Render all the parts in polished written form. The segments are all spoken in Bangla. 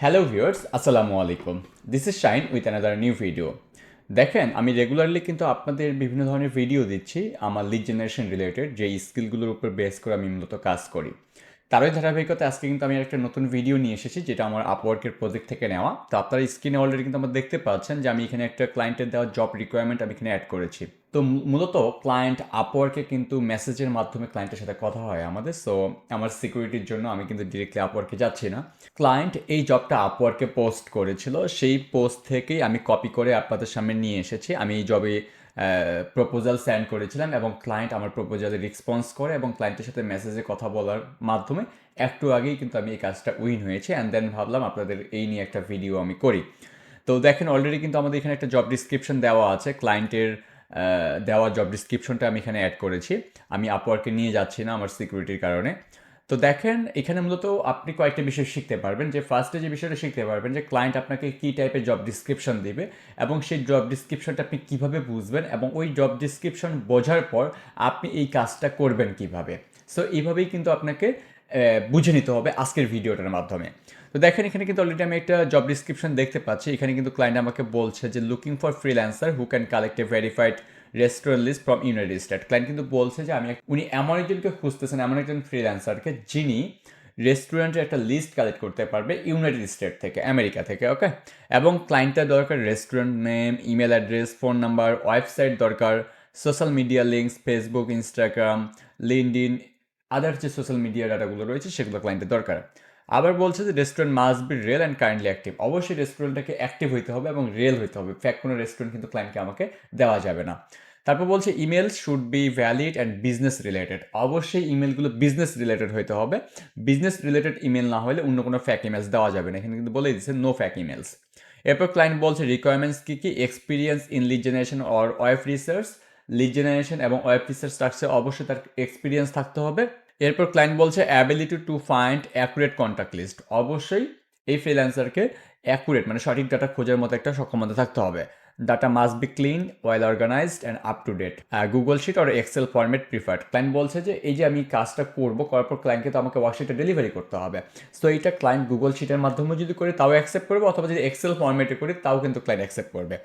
হ্যালো ভিউয়ার্স, আসসালামু আলাইকুম। This is shine with another new video. দেখেন, আমি রেগুলারলি কিন্তু আপনাদের বিভিন্ন ধরনের ভিডিও দিচ্ছি আমার লিড জেনারেশন রিলেটেড যে স্কিলগুলোর উপর বেস করে আমি মূলত কাজ করি। তারই ধারাবাহিকতা আজকে কিন্তু আমি একটা নতুন ভিডিও নিয়ে এসেছি যেটা আমার আপওয়ার্কের প্রজেক্ট থেকে নেওয়া। তো আপনারা স্ক্রিনে অলরেডি কিন্তু আমার দেখতে পাচ্ছেন যে আমি এখানে একটা ক্লায়েন্টের দেওয়া জব রিকোয়ারমেন্ট আমি এখানে অ্যাড করেছি। তো মূলত ক্লায়েন্ট আপওয়ার্কে কিন্তু মেসেজের মাধ্যমে ক্লায়েন্টের সাথে কথা হয় আমাদের। সো আমার সিকিউরিটির জন্য আমি কিন্তু ডিরেক্টলি আপওয়ার্কে যাচ্ছি না। ক্লায়েন্ট এই জবটা আপওয়ার্কে পোস্ট করেছিল, সেই পোস্ট থেকেই আমি কপি করে আপনাদের সামনে নিয়ে এসেছি। আমি এই জবে প্রপোজাল সেন্ড করেছিলাম এবং ক্লায়েন্ট আমার প্রপোজালে রেসপন্স করে এবং ক্লায়েন্টের সাথে মেসেজে কথা বলার মাধ্যমে একটু আগেই কিন্তু আমি এই কাজটা উইন হয়েছে। অ্যান্ড দেন ভাবলাম আপনাদের এই নিয়ে একটা ভিডিও আমি করি। তো দেখেন, অলরেডি কিন্তু আমাদের এখানে একটা জব ডিসক্রিপশন দেওয়া আছে। ক্লায়েন্টের দেওয়া জব ডিসক্রিপশনটা আমি এখানে অ্যাড করেছি। আমি আপওয়ার্কে নিয়ে যাচ্ছি না আমার সিকিউরিটির কারণে। তো দেখেন, এখানে মূলত আপনি কয়েকটা বিষয় শিখতে পারবেন। যে ফার্স্টে যে বিষয়টা শিখতে পারবেন যে ক্লায়েন্ট আপনাকে কী টাইপের জব ডিসক্রিপশন দিবে এবং সেই জব ডিসক্রিপশনটা আপনি কীভাবে বুঝবেন এবং ওই জব ডিসক্রিপশন বোঝার পর আপনি এই কাজটা করবেন কিভাবে। সো এইভাবেই কিন্তু আপনাকে বুঝে নিতে হবে আজকের ভিডিওটার মাধ্যমে। তো দেখেন, এখানে কিন্তু অলরেডি আমি একটা জব ডিসক্রিপশন দেখতে পাচ্ছি। এখানে কিন্তু ক্লায়েন্ট আমাকে বলছে যে looking for freelancer who can collect a verified restaurant list from United State. Client কিন্তু বলছে যে উনি এমন একজনকে খুঁজতেছেন, এমন একজন ফ্রিল্যান্সারকে যিনি রেস্টুরেন্টের একটা লিস্ট কালেক্ট করতে পারবে ইউনাইটেড স্টেট থেকে, আমেরিকা থেকে। ওকে, এবং ক্লায়েন্টের দরকার restaurant name, email address, phone number, website দরকার, social media links, Facebook, Instagram, LinkedIn, other যে সোশ্যাল মিডিয়া ডাটাগুলো রয়েছে সেগুলো ক্লায়েন্টের দরকার। আবার বলছে যে restaurant must be real and kindly active. অবশ্যই রেস্টুরেন্টটাকে অ্যাক্টিভ হইতে হবে এবং রিয়েল হইতে হবে। ফ্যাক কোনো রেস্টুরেন্ট কিন্তু ক্লায়েন্টকে আমাকে দেওয়া যাবে না। তারপর বলছে email should be valid and business related. অবশ্যই ইমেলগুলো বিজনেস রিলেটেড হইতে হবে। বিজনেস রিলেটেড ইমেল না হলে অন্য কোনো ফ্যাক ইমেলস দেওয়া যাবে না। এখানে কিন্তু বলে দিচ্ছে নো ফ্যাক ইমেলস। এরপর ক্লায়েন্ট বলছে রিকোয়ারমেন্টস কী কী, experience in lead generation or web research. Lead generation এবং ওয়েব রিসার্চ টাস্কে অবশ্যই তার এক্সপিরিয়েন্স থাকতে হবে। এরপর ক্লায়েন্ট বলছে ability to find accurate contact list. অবশ্যই এই ফ্রিল্যান্সারকে অ্যাকুরেট মানে সঠিক ডাটা খোঁজার মতো একটা সক্ষমতা থাকতে হবে। Data must be clean, well organised and up to date. Google sheet or Excel format preferred. Client বলছে যে এই যে আমি কাজটা করবো, করার পর ক্লায়েন্টকে তো আমাকে ওয়ার্কশিটে ডেলিভারি করতে হবে। সো এইটা ক্লায়েন্ট গুগল শিটের মাধ্যমে যদি করে তাও অ্যাকসেপ্ট করবে, অথবা যদি এক্সেল ফরম্যাটে করি তাও কিন্তু ক্লায়েন্ট অ্যাকসেপ্ট করবে।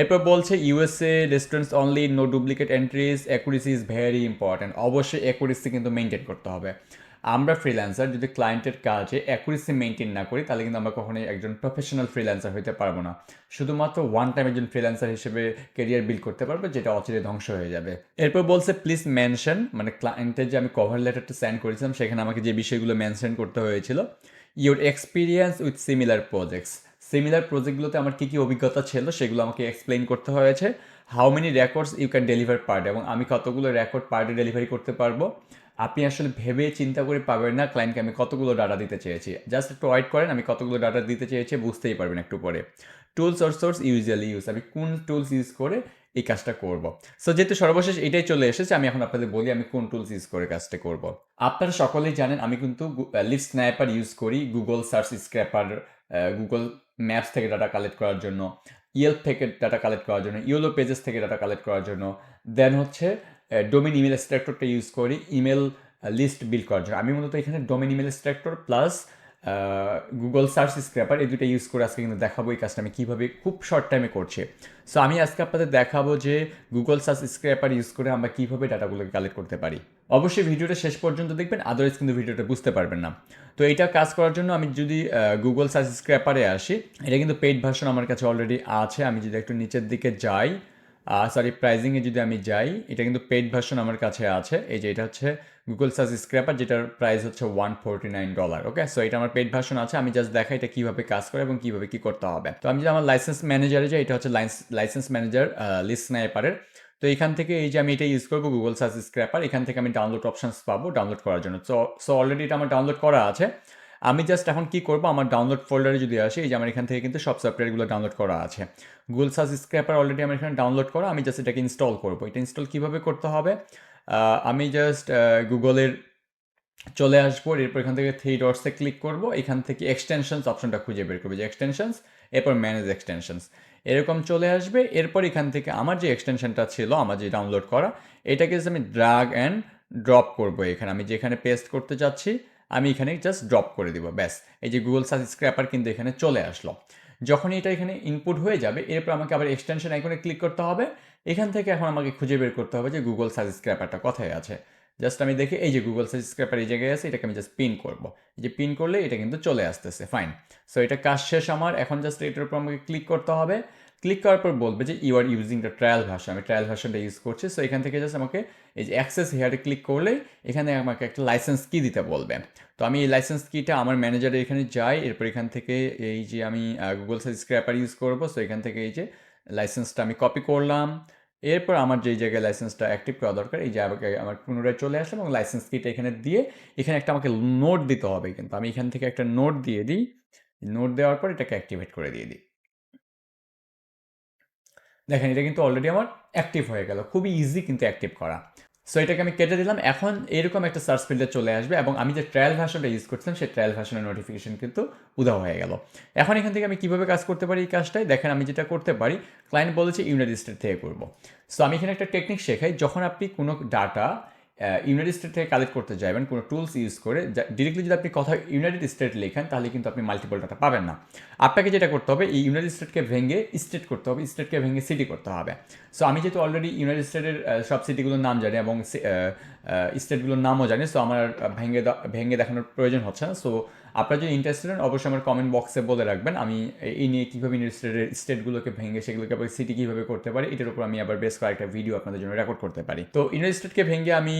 এরপর বলছে USA restaurants only, no duplicate entries, accuracy is very important. অবশ্যই অ্যাকুরেসি কিন্তু মেনটেন করতে হবে। আমরা ফ্রিল্যান্সার যদি ক্লায়েন্টের কাজে অ্যাকুরেসি মেনটেন না করি তাহলে কিন্তু আমরা কখনোই একজন প্রফেশনাল ফ্রিল্যান্সার হতে পারবো না। শুধুমাত্র ওয়ান টাইম একজন ফ্রিল্যান্সার হিসেবে কেরিয়ার বিল্ড করতে পারবো, যেটা অচিরে ধ্বংস হয়ে যাবে। এরপর বলছে প্লিজ মেনশন, মানে ক্লায়েন্টের যে আমি কভার লেটারটা সেন্ড করেছিলাম সেখানে আমাকে যে বিষয়গুলো মেনশন করতে হয়েছিল, your experience with similar projects. Similar প্রজেক্টগুলোতে আমার কী কী অভিজ্ঞতা ছিল সেগুলো আমাকে এক্সপ্লেইন করতে হয়েছে। How many records you can deliver per day, এবং আমি কতগুলো রেকর্ড পার ডে ডেলিভারি করতে পারবো। আপনি আসলে ভেবে চিন্তা করে পাবেন না ক্লায়েন্টকে আমি কতগুলো ডাটা দিতে চেয়েছি। জাস্ট একটু ওয়েট করেন, আমি কতগুলো ডাটা দিতে চেয়েছি বুঝতেই পারবেন একটু পরে। Tools or source usually use, আমি কোন টুলস ইউজ করে এই কাজটা করব। সো যেহেতু সর্বশেষ এটাই চলে এসেছে, আমি এখন আপনাদের বলি আমি কোন টুলস ইউজ করে কাজটা করব। আপনারা সকলেই জানেন আমি কিন্তু লিস্ট স্ন্যাপার ইউজ করি Google search scraper, Google maps থেকে ডাটা কালেক্ট করার জন্য, ইয়েলপ থেকে ডাটা কালেক্ট করার জন্য, ইয়েলো পেজেস থেকে ডাটা কালেক্ট করার জন্য। দেন হচ্ছে ডোমেন ইমেল এক্সট্রাক্টরটা ইউজ করি ইমেল লিস্ট বিল্ড করার জন্য। আমি মূলত এখানে domain email extractor plus Google search scraper এই দুটো ইউজ করে আজকে কিন্তু দেখাবো এই কাজটা আমি কীভাবে খুব শর্ট টাইমে করছি। সো আমি আজকে আপনাদের দেখাবো যে গুগল সার্চ স্ক্র্যাপার ইউজ করে আমরা কীভাবে ডাটাগুলোকে কালেক্ট করতে পারি। অবশ্যই ভিডিওটা শেষ পর্যন্ত দেখবেন, আদারওয়াইজ কিন্তু ভিডিওটা বুঝতে পারবেন না। তো এইটা কাজ করার জন্য আমি যদি গুগল সার্চ স্ক্র্যাপারে আসি, এটা কিন্তু পেইড ভার্সন আমার কাছে অলরেডি আছে। আমি যদি একটু নিচের দিকে যাই, সরি প্রাইজিংয়ে যদি আমি যাই, এটা কিন্তু পেইড ভার্সন আমার কাছে আছে। এই যে এটা হচ্ছে গুগল সার্চ স্ক্র্যাপার, যেটার প্রাইস হচ্ছে $149। ওকে, সো এটা আমার পেইড ভার্সন আছে। আমি জাস্ট দেখাই এটা কীভাবে কাজ করে এবং কীভাবে কী করতে হবে। তো আমি যদি আমার লাইসেন্স ম্যানেজারে যাই, এটা হচ্ছে লাইসেন্স ম্যানেজার লিস্ট স্ন্যাপারের। তো এখান থেকে এই যে আমি এটা ইউজ করবো গুগল সার্চ স্ক্র্যাপার, এখান থেকে আমি ডাউনলোড অপশনস পাবো ডাউনলোড করার জন্য। সো অলরেডি এটা আমার ডাউনলোড করা আছে। আমি জাস্ট এখন কি করবো, আমার ডাউনলোড ফোল্ডারে যদি আসি, এই যে আমার এখান থেকে কিন্তু সব সফটওয়্যারগুলো ডাউনলোড করা আছে। গুগল সার্চ স্ক্র্যাপার অলরেডি আমার এখানে ডাউনলোড করা, আমি জাস্ট এটাকে ইনস্টল করবো। এটা ইনস্টল কীভাবে করতে হবে, আমি জাস্ট গুগলের চলে আসবো, এরপর এখান থেকে থ্রি ডটসে ক্লিক করবো, এখান থেকে এক্সটেনশনস অপশনটা খুঁজে বের করবো, যে এক্সটেনশনস, এরপর ম্যানেজ এক্সটেনশনস এরকম চলে আসবে। এরপর এখান থেকে আমার যে এক্সটেনশনটা ছিল আমার যে ডাউনলোড করা, এটাকে আমি ড্রাগ অ্যান্ড ড্রপ করবো। এখানে আমি যেখানে পেস্ট করতে যাচ্ছি আমি এখানে জাস্ট ড্রপ করে দিব, ব্যাস। এই যে গুগল সার্চ স্ক্র্যাপার কিন্তু এখানে চলে আসলো। যখনই এটা এখানে ইনপুট হয়ে যাবে, এরপর আমাকে আবার এক্সটেনশন আইকনে ক্লিক করতে হবে। এখান থেকে এখন আমাকে খুঁজে বের করতে হবে যে গুগল সার্চ স্ক্র্যাপারটা কোথায় আছে। জাস্ট আমি দেখি এই যে গুগল সার্চ স্ক্র্যাপার এই জায়গায় আছে, এটাকে আমি জাস্ট পিন করব। এই যে পিন করলে এটা কিন্তু চলে আসতেছে, ফাইন। সো এটা কাজ শেষ আমার। এখন জাস্ট এটার উপর আমাকে ক্লিক করতে হবে। ক্লিক করার পর বলবে যে you are using the trial version, আমি ট্রায়াল ভার্সনটা ইউজ করছি। সো এখান থেকে জাস্ট আমাকে এই যে অ্যাক্সেস হেয়ারে ক্লিক করলেই এখানে আমাকে একটা লাইসেন্স কি দিতে বলবে। তো আমি এই লাইসেন্স কিটা আমার ম্যানেজারে এখানে যাই, এরপর এখান থেকে এই যে আমি গুগল সার্চ স্ক্র্যাপার ইউজ করবো, সো এখান থেকে এই যে লাইসেন্সটা আমি কপি করলাম। এরপর আমার যেই জায়গায় লাইসেন্সটা অ্যাক্টিভ করা দরকার, এই যে আমার পুনরায় চলে আসলাম এবং লাইসেন্স কিটা এখানে দিয়ে এখানে একটা আমাকে নোট দিতে হবে, কিন্তু আমি এখান থেকে একটা নোট দিয়ে দিই। নোট দেওয়ার পর এটাকে অ্যাক্টিভেট করে দিয়ে দিই। দেখেন এটা কিন্তু অলরেডি আমার অ্যাক্টিভ হয়ে গেল, খুবই ইজি কিন্তু অ্যাক্টিভ করা। সো এটাকে আমি কেটে দিলাম। এখন এরকম একটা সার্চ ফিল্ডে চলে আসবে এবং আমি যে ট্রায়াল ভার্সনটা ইউজ করছিলাম সেই ট্রায়াল ভার্সনের নোটিফিকেশন কিন্তু উধাও হয়ে গেল। এখন এখান থেকে আমি কীভাবে কাজ করতে পারি এই কাজটাই দেখেন, আমি যেটা করতে পারি, ক্লায়েন্ট বলেছে ইউনাইটেড স্টেট থেকে করবো। সো আমি এখানে একটা টেকনিক শেখাই, যখন আপনি কোনো ডাটা ইউনাইটেড স্টেট থেকে কালেক্ট করতে যাবেন কোনো টুলস ইউজ করে, ডিরেক্টলি যদি আপনি কথা ইউনাইটেড স্টেট লেখেন তাহলে কিন্তু আপনি মাল্টিপল ডাটা পাবেন না। আপনাকে যেটা করতে হবে, এই ইউনাইটেড স্টেটকে ভেঙে স্টেট করতে হবে, স্টেটকে ভেঙে সিটি করতে হবে। সো আমি যেহেতু অলরেডি ইউনাইটেড স্টেটের সব সিটিগুলোর নাম জানি এবং স্টেটগুলোর নামও জানি, সো আমার ভেঙে দেখানোর প্রয়োজন হচ্ছে না। সো আপনারা যদি ইন্টারেস্টেড হন অবশ্যই আমার কমেন্ট বক্সে বলে রাখবেন, আমি এই নিয়ে কীভাবে ইউনাইটেড স্টেটের স্টেটগুলোকে ভেঙে সেগুলোকে আবার সিটি কীভাবে করতে পারি, এটার উপর আমি আবার বেশ কয়েকটা ভিডিও আপনাদের জন্য রেকর্ড করতে পারি। তো ইউনাইটেড স্টেটকে ভেঙে আমি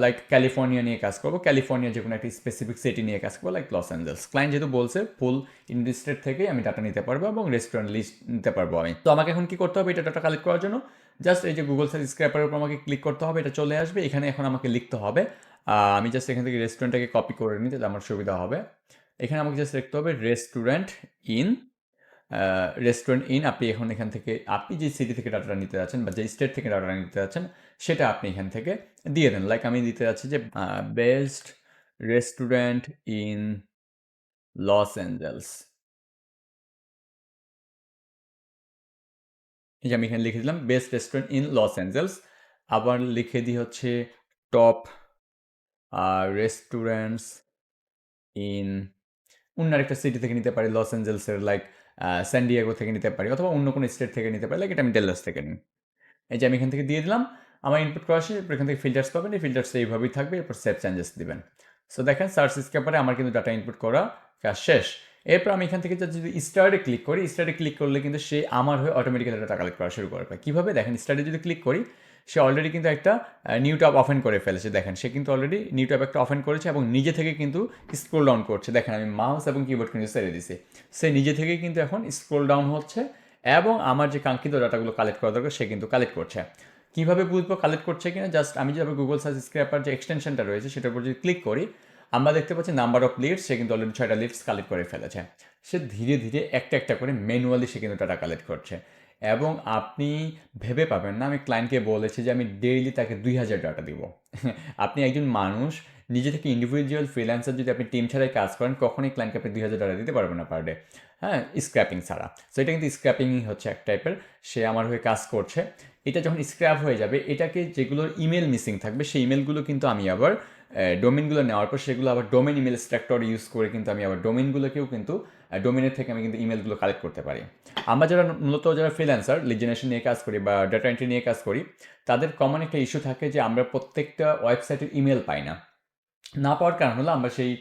লাইক ক্যালিফোর্নিয়া নিয়ে কাজ করবো, ক্যালিফোর্নিয়া যে কোনো একটা স্পেসিফিক সিটি নিয়ে কাজ করবো, লাইক লস অ্যাঞ্জেলস। ক্লায়েন্ট যেহেতু বলছে ফুল ইউনাইটেড স্টেট থেকেই আমি ডাটা নিতে পারবো এবং রেস্টুরেন্ট লিস্ট নিতে পারবো আমি। তো আমাকে এখন কী করতে হবে, এটা ডাটা কালেক্ট করার জন্য জাস্ট এই যে গুগল সার্চ স্ক্র্যাপারের উপর আমাকে ক্লিক করতে হবে, এটা চলে আসবে। এখানে এখন আমাকে লিখতে হবে, আমি জাস্ট এখান থেকে রেস্টুরেন্টটাকে কপি করে নিই তাহলে আমার সুবিধা হবে। এখানে আমাকে জাস্ট লিখতে হবে রেস্টুরেন্ট ইন। আপনি এখন এখান থেকে আপনি যে সিটি থেকে ডাটাটা নিতে যাচ্ছেন বা যে স্টেট থেকে ডাটাটা নিতে যাচ্ছেন সেটা আপনি এখান থেকে দিয়ে দেন। লাইক আমি দিতে যাচ্ছি যে best restaurant in Los Angeles. এই যে আমি এখানে লিখে দিলাম best restaurant in Los Angeles. আবার লিখে দিই হচ্ছে টপ রেস্টুরেন্টস ইন অন্য আরেকটা সিটি থেকে নিতে পারি, লস অ্যাঞ্জেলসের লাইক স্যান ডিয়েগো থেকে নিতে পারি অথবা অন্য কোনো স্টেট থেকে নিতে পারি, লাইক এটা আমি ডেলাস থেকে নিই। এই যে আমি এখান থেকে দিয়ে দিলাম, আমার ইনপুট করা শেষ। এরপর এখান থেকে ফিল্টার্স পাবেন, এই ফিল্টার্সটা এইভাবেই থাকবে, এরপর সেভ চেঞ্জেস দিবেন। সো দেখেন সার্চ স্ক্র্যাপারে আমার কিন্তু ডাটা ইনপুট করা কাজ শেষ। এরপর আমি এখান থেকে যদি স্টার্টে ক্লিক করি, স্টার্টে ক্লিক করলে কিন্তু সে আমার হয়ে অটোমেটিক্যালি ডাটা কালেক্ট করা শুরু করবে। কীভাবে দেখেন, স্টার্টে যদি ক্লিক করি সে অলরেডি কিন্তু একটা নিউ ট্যাব ওপেন করে ফেলেছে। দেখেন সে কিন্তু অলরেডি নিউ ট্যাব একটা ওপেন করেছে এবং নিজে থেকে কিন্তু স্ক্রোল ডাউন করছে। দেখেন আমি মাউস এবং কিবোর্ড কিন্তু ছেড়ে দিছি, সে নিজে থেকেই কিন্তু এখন স্ক্রোল ডাউন হচ্ছে এবং আমার যে কাঙ্ক্ষিত ডাটাগুলো কালেক্ট করা দরকার সে কিন্তু কালেক্ট করছে। কীভাবে বুঝবো কালেক্ট করছে কিনা, জাস্ট আমি যেভাবে গুগল সার্চ স্ক্র্যাপার যে এক্সটেনশনটা রয়েছে সেটার উপর যদি ক্লিক করি আমরা দেখতে পাচ্ছি নাম্বার অফ লিডস, সে কিন্তু অলরেডি 6টা লিডস কালেক্ট করে ফেলেছে। সে ধীরে ধীরে একটা একটা করে ম্যানুয়ালি সে কিন্তু ডাটা কালেক্ট করছে এবং আপনি ভেবে পাবেন না আমি ক্লায়েন্টকে বলেছি যে আমি ডেইলি তাকে 2000 ডাটা দিব। আপনি একজন মানুষ নিজে থেকে ইন্ডিভিজুয়াল ফ্রিল্যান্সার, যদি আপনি টিম ছাড়াই কাজ করেন কখনোই ক্লায়েন্টকে আপনি 2000 ডাটা দিতে পারবেন না পার ডে, হ্যাঁ, স্ক্র্যাপিং ছাড়া। সো এটা কিন্তু স্ক্র্যাপিংই হচ্ছে এক টাইপের, সে আমার হয়ে কাজ করছে। এটা যখন স্ক্র্যাপ হয়ে যাবে এটাকে যেগুলোর ইমেল মিসিং থাকবে সেই ইমেলগুলো কিন্তু আমি আবার ডোমেনগুলো নেওয়ার পর সেগুলো আবার ডোমেন ইমেল স্ট্রাকচার ইউজ করে কিন্তু আমি আবার ডোমেনগুলোকেও কিন্তু ডোমেনের থেকে আমি কিন্তু ইমেলগুলো কালেক্ট করতে পারি। আমরা যারা মূলত যারা ফ্রিল্যান্সার লিড জেনারেশন নিয়ে কাজ করি বা ডাটা এন্ট্রি নিয়ে কাজ করি তাদের কমন একটা ইস্যু থাকে যে আমরা প্রত্যেকটা ওয়েবসাইটের ইমেল পাই না। না পাওয়ার কারণ হলো আমরা সেই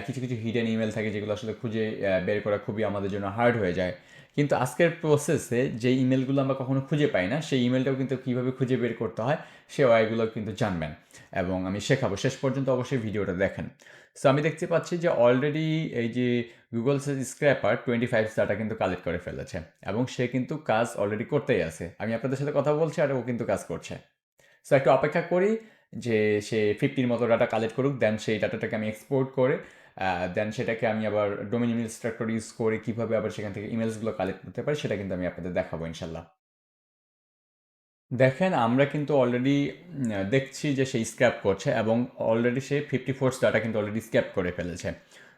কিছু কিছু হিডেন ইমেল থাকে যেগুলো আসলে খুঁজে বের করা খুবই আমাদের জন্য হার্ড হয়ে যায়। কিন্তু আজকের প্রসেসে যে ইমেলগুলো আমরা কখনো খুঁজে পাই না সেই ইমেলটাও কিন্তু কীভাবে খুঁজে বের করতে হয় সে ওয়াইগুলো কিন্তু জানবেন এবং আমি শেখাবো। শেষ পর্যন্ত অবশ্যই ভিডিওটা দেখেন। সো আমি দেখতে পাচ্ছি যে অলরেডি এই যে গুগল সার্চ স্ক্র্যাপার 25 ডাটা কিন্তু কালেক্ট করে ফেলেছে এবং সে কিন্তু কাজ অলরেডি করতেই আছে। আমি আপনাদের সাথে কথা বলছি আর ও কিন্তু কাজ করছে। সো একটু অপেক্ষা করি যে সে 50 মতো ডাটা কালেক্ট করুক, দেন সেই ডাটাটাকে আমি এক্সপোর্ট করে দেন সেটাকে আমি আবার ডোমেন ইমেল স্ট্রাকচার ইউজ করে কীভাবে আবার সেখান থেকে ইমেলসগুলো কালেক্ট করতে পারি সেটা কিন্তু আমি আপনাদের দেখাবো ইনশাল্লাহ। দেখেন আমরা কিন্তু অলরেডি দেখছি যে সে স্ক্র্যাপ করছে এবং অলরেডি সে 54 ডাটা কিন্তু অলরেডি স্ক্র্যাপ করে ফেলেছে।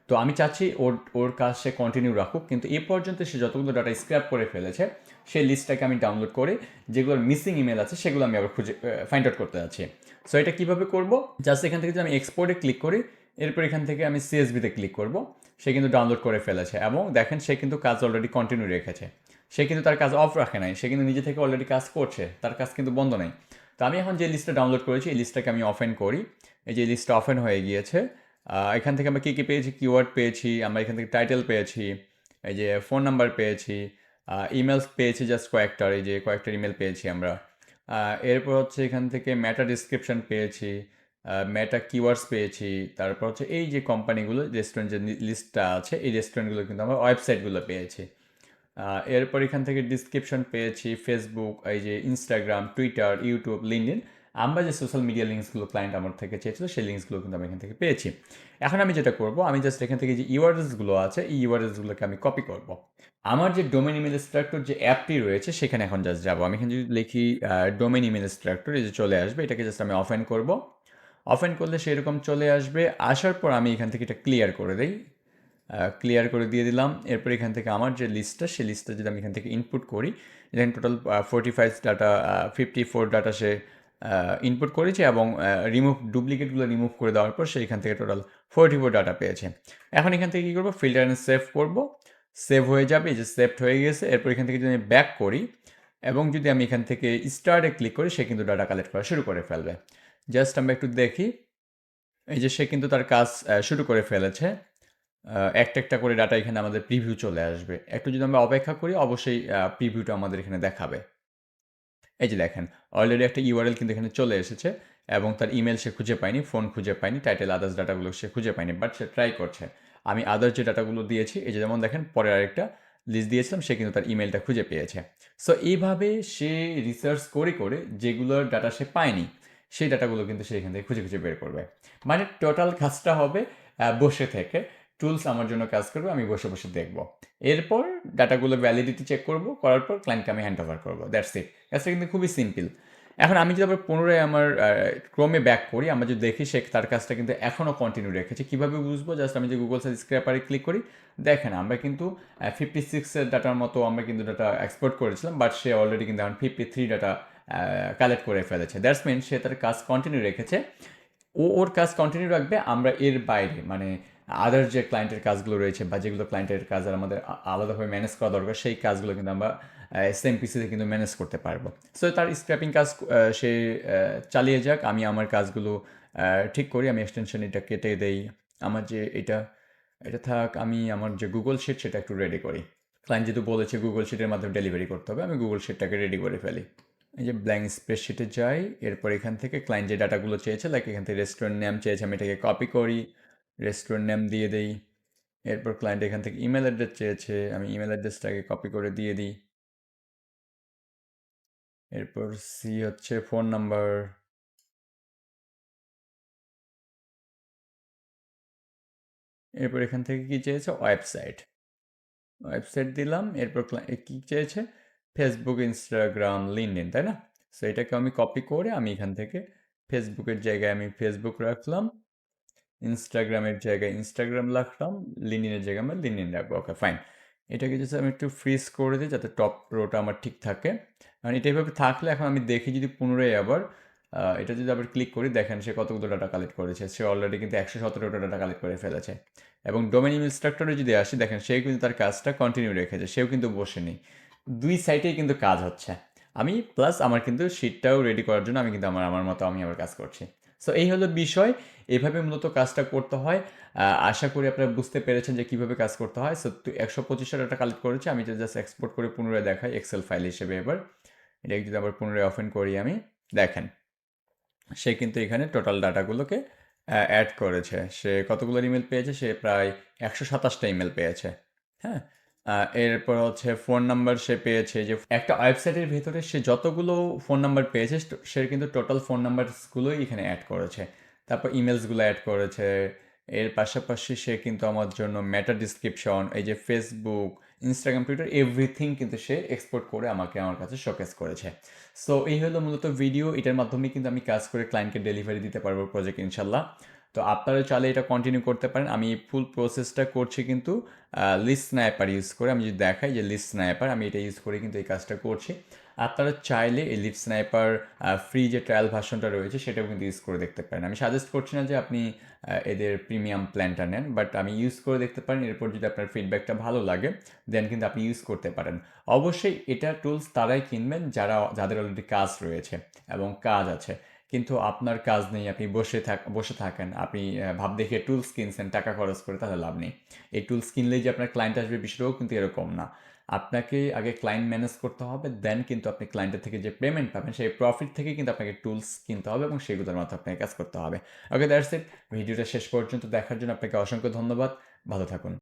তো আমি চাচ্ছি ওর ওর কাজ সে কন্টিনিউ রাখুক, কিন্তু এ পর্যন্ত সে যতগুলো ডাটা স্ক্র্যাপ করে ফেলেছে সেই লিস্টটাকে আমি ডাউনলোড করে যেগুলোর মিসিং ইমেল আছে সেগুলো আমি আবার খুঁজে ফাইন্ড আউট করতে যাচ্ছি। সো এটা কীভাবে করবো, জাস্ট এখান থেকে যদি আমি এক্সপোর্টে ক্লিক করি এরপর এখান থেকে আমি সিএসভিতে ক্লিক করব। সে কিন্তু ডাউনলোড করে ফেলেছে এবং দেখেন সে কিন্তু কাজ অলরেডি কন্টিনিউ রেখেছে। সে কিন্তু তার কাজ অফ রাখে নাই, সে কিন্তু নিজে থেকে অলরেডি কাজ করছে, তার কাজ কিন্তু বন্ধ নেই। তো আমি এখন যে লিস্টটা ডাউনলোড করেছি এই লিস্টটাকে আমি ওপেন করি। এই যে লিস্টটা ওপেন হয়ে গিয়েছে। এখান থেকে আমরা কী কী পেয়েছি, কিওয়ার্ড পেয়েছি, আমরা এখান থেকে টাইটেল পেয়েছি, এই যে ফোন নাম্বার পেয়েছি, ইমেলস পেয়েছি জাস্ট কয়েকটার, এই যে কয়েকটার ইমেল পেয়েছি আমরা। এরপর হচ্ছে এখান থেকে মেটা ডিসক্রিপশন পেয়েছি, মেটা কিওয়ার্ডস পেয়েছি। তারপর হচ্ছে এই যে কোম্পানিগুলো রেস্টুরেন্ট যে লিস্টটা আছে এই রেস্টুরেন্টগুলো কিন্তু আমরা ওয়েবসাইটগুলো পেয়েছি। এরপর এখান থেকে ডিসক্রিপশন পেয়েছি ফেসবুক, এই যে ইনস্টাগ্রাম, টুইটার, ইউটিউব, লিঙ্কডইন। আমরা যে সোশ্যাল মিডিয়া লিঙ্কসগুলো ক্লায়েন্ট আমার থেকে চেয়েছিল সেই লিঙ্কসগুলো কিন্তু আমি এখান থেকে পেয়েছি। এখন আমি যেটা করব, আমি জাস্ট এখান থেকে যে ইউআরএলসগুলো আছে এই ইউআরএলসগুলোকে আমি কপি করব। আমার যে ডোমেন ইমেল এক্সট্রাক্টর যে অ্যাপটি রয়েছে সেখানে এখন জাস্ট যাবো। আমি এখানে যদি লিখি ডোমেন ইমেল এক্সট্রাক্টর, এই যে চলে আসবে, এটাকে জাস্ট আমি ওপেন করব। ওপেন করলে সেরকম চলে আসবে। আসার পর আমি এখান থেকে এটা ক্লিয়ার করে দিই, ক্লিয়ার করে দিয়ে দিলাম। এরপর এখান থেকে আমার যে লিস্টটা সেই লিস্টটা যদি আমি এখান থেকে ইনপুট করি, এখানে টোটাল 45 ডাটা, 54 ডাটা সে ইনপুট করেছে এবং ডুপ্লিকেটগুলো রিমুভ করে দেওয়ার পর সে এখান থেকে টোটাল 44 ডাটা পেয়েছে। এখন এখান থেকে কী করবো, ফিল্টার অ্যান্ড সেভ করবো। সেভ হয়ে যাবে, এই যে সেভড হয়ে গেছে। এরপর এখান থেকে যদি আমি ব্যাক করি এবং যদি আমি এখান থেকে স্টার্টে ক্লিক করি, সে কিন্তু ডাটা কালেক্ট করা শুরু করে ফেলবে। জাস্ট আমরা একটু দেখি, এই যে সে কিন্তু তার কাজ শুরু করে ফেলেছে। একটা একটা করে ডাটা এখানে আমাদের প্রিভিউ চলে আসবে। একটু যদি আমরা অপেক্ষা করি অবশ্যই প্রিভিউটা আমাদের এখানে দেখাবে। এই যে দেখেন, অলরেডি একটা ইউআরএল কিন্তু এখানে চলে এসেছে এবং তার ইমেল সে খুঁজে পায়নি, ফোন খুঁজে পায়নি, টাইটেল আদার্স ডাটাগুলো সে খুঁজে পায়নি, বাট সে ট্রাই করছে। আমি আদার্স যে ডাটাগুলো দিয়েছি, এই যে যেমন দেখেন পরে আরেকটা লিস্ট দিয়েছিলাম, সে কিন্তু তার ইমেলটা খুঁজে পেয়েছে। সো এইভাবে সে রিসার্চ করে যেগুলোর ডাটা সে পায়নি সেই ডাটাগুলো কিন্তু সে এখান থেকে খুঁজে খুঁজে বের করবে। মানে টোটাল কাজটা হবে বসে থেকে। টুলস আমার জন্য কাজ করবে, আমি বসে বসে দেখব। এরপর ডাটাগুলো ভ্যালিডিটি চেক করব, করার পর ক্লায়েন্টকে আমি হ্যান্ড ওভার করবো, দ্যাটস ইট। কাজটা কিন্তু খুবই সিম্পল। এখন আমি যদি আবার পুনরায় আমার ক্রমে ব্যাক করি, আমরা যদি দেখি সে তার কাজটা কিন্তু এখনও কন্টিনিউ রেখেছে। কীভাবে বুঝবো, জাস্ট আমি যে গুগল সার্চ স্ক্র্যাপারে ক্লিক করি, দেখেন আমরা কিন্তু 56 ডাটার মতো আমরা কিন্তু ডাটা এক্সপোর্ট করেছিলাম, বাট সে অলরেডি কিন্তু এখন 53 ডাটা কালেক্ট করে ফেলেছে। দ্যাটস মিন সে তার কাজ কন্টিনিউ রেখেছে। ওর কাজ কন্টিনিউ রাখবে, আমরা এর বাইরে মানে আদার যে ক্লায়েন্টের কাজগুলো রয়েছে বা যেগুলো ক্লায়েন্টের কাজ আর আমাদের আলাদাভাবে ম্যানেজ করা দরকার সেই কাজগুলো কিন্তু আমরা সেম পিসিতে কিন্তু ম্যানেজ করতে পারবো। সো তার স্ক্র্যাপিং কাজ সে চালিয়ে যাক, আমি আমার কাজগুলো ঠিক করি। আমি এক্সটেনশন এটা কেটে দেই, আমার যে এটা এটা থাক, আমি আমার যে গুগল শিট সেটা একটু রেডি করি। ক্লায়েন্ট যেহেতু বলেছে গুগল শিটের মাধ্যমে ডেলিভারি করতে হবে, আমি গুগল শিটটাকে রেডি করে ফেলি। এই যে ব্ল্যাঙ্ক স্প্রেডশিটে যাই, এরপর এখান থেকে ক্লায়েন্ট যে ডাটাগুলো চেয়েছে, লাইক এখান থেকে রেস্টুরেন্ট নেম চেয়েছে, আমি এটাকে কপি করি, রেস্টুরেন্ট নেম দিয়ে দিই। এরপর ক্লায়েন্ট এখান থেকে ইমেল অ্যাড্রেস চেয়েছে, আমি ইমেল অ্যাড্রেসটাকে কপি করে দিয়ে দিই। এরপর সি হচ্ছে ফোন নাম্বার। এরপর এখান থেকে কি চেয়েছে, ওয়েবসাইট। ওয়েবসাইট দিলাম। এরপর কি চেয়েছে, ফেসবুক, ইনস্টাগ্রাম, লিঙ্কডইন, তাই না? সো এটাকে আমি কপি করে আমি এখান থেকে ফেসবুকের জায়গায় আমি ফেসবুক রাখলাম, ইনস্টাগ্রামের জায়গায় ইনস্টাগ্রাম রাখলাম, লিঙ্কডইনের জায়গায় আমরা লিঙ্কডইন রাখবো। Okay fine. এটাকে জাস্ট আমি একটু ফ্রিজ করে দিই যাতে টপ রোটা আমার ঠিক থাকে। কারণ এটা এভাবে থাকলে এখন আমি দেখি যদি পুনরায় আবার এটা যদি আবার ক্লিক করি, দেখেন সে কতগুলো ডাটা কালেক্ট করেছে। সে অলরেডি কিন্তু 117টা ডাটা কালেক্ট করে ফেলেছে। এবং ডোমেন ইমেল স্ট্রাকচারে যদি আসি, দেখেন সেও কিন্তু তার কাজটা কন্টিনিউ রেখেছে, সেও কিন্তু বসে নেই। দুই সাইটেই কিন্তু কাজ হচ্ছে। আমি প্লাস আমার কিন্তু শিটটাও রেডি করার জন্য আমি কিন্তু আমার আমার মতো আমি আবার কাজ করছি। সো এই হলো বিষয়। এভাবে মূলত কাজটা করতে হয়। আশা করি আপনারা বুঝতে পেরেছেন যে কীভাবে কাজ করতে হয়। সো 125টা ডাটা কালেক্ট করেছি, আমি জাস্ট এক্সপোর্ট করে পুনরায় দেখাই এক্সেল ফাইল হিসেবে। এবার এটাকে যদি আবার পুনরায় ওপেন করি আমি, দেখেন সে কিন্তু এখানে টোটাল ডাটাগুলোকে অ্যাড করেছে। সে কতগুলো ইমেল পেয়েছে, সে প্রায় 127টা ইমেল পেয়েছে। হ্যাঁ, এরপর হচ্ছে ফোন নাম্বার সে পেয়েছে, যে একটা ওয়েবসাইটের ভেতরে সে যতগুলো ফোন নাম্বার পেয়েছে সে কিন্তু টোটাল ফোন নাম্বারসগুলোই এখানে অ্যাড করেছে। তারপর ইমেলসগুলো অ্যাড করেছে। এর পাশাপাশি সে কিন্তু আমার জন্য মেটা ডিসক্রিপশন, এই যে ফেসবুক, ইনস্টাগ্রাম, টুইটার এভরিথিং কিন্তু সে এক্সপোর্ট করে আমাকে আমার কাছে শোকেস করেছে। সো এই হলো মূলত ভিডিও। এটার মাধ্যমে কিন্তু আমি কাজ করে ক্লায়েন্টকে ডেলিভারি দিতে পারবো প্রজেক্ট ইনশাল্লাহ। তো আপনারা চাইলে এটা কন্টিনিউ করতে পারেন। আমি ফুল প্রসেসটা করছি কিন্তু লিস্ট স্ন্যাপার ইউজ করে। আমি যদি দেখাই যে লিস্ট স্ন্যাপার, আমি এটা ইউজ করে কিন্তু এই কাজটা করছি। আপনারা চাইলে এই লিস্ট স্ন্যাপার ফ্রি যে ট্রায়াল ভার্সনটা রয়েছে সেটাও কিন্তু ইউজ করে দেখতে পারেন। আমি সাজেস্ট করছি না যে আপনি এদের প্রিমিয়াম প্ল্যানটা নেন। বাট আমি ইউজ করে দেখতে পারেন, এরপর যদি আপনার ফিডব্যাকটা ভালো লাগে দেন কিন্তু আপনি ইউজ করতে পারেন। অবশ্যই এটা টুলস তারাই কিনবেন যাদের অলরেডি কাজ রয়েছে এবং কাজ আছে। কিন্তু আপনার কাজ নেই, আপনি বসে থাকেন, আপনি ভাব দেখিয়ে টুলস কিনছেন টাকা খরচ করে, তাহলে লাভ নেই। এই টুলস কিনলেই যে আপনার ক্লায়েন্ট আসবে বিষয়টাও কিন্তু এরকম না। আপনাকে আগে ক্লায়েন্ট ম্যানেজ করতে হবে, দেন কিন্তু আপনি ক্লায়েন্টের থেকে যে পেমেন্ট পাবেন সেই প্রফিট থেকে কিন্তু আপনাকে টুলস কিনতে হবে এবং সেগুলোর মাধ্যমে আপনাকে কাজ করতে হবে। ওকে, দ্যাটস ইট। ভিডিওটা শেষ পর্যন্ত দেখার জন্য আপনাকে অসংখ্য ধন্যবাদ। ভালো থাকুন।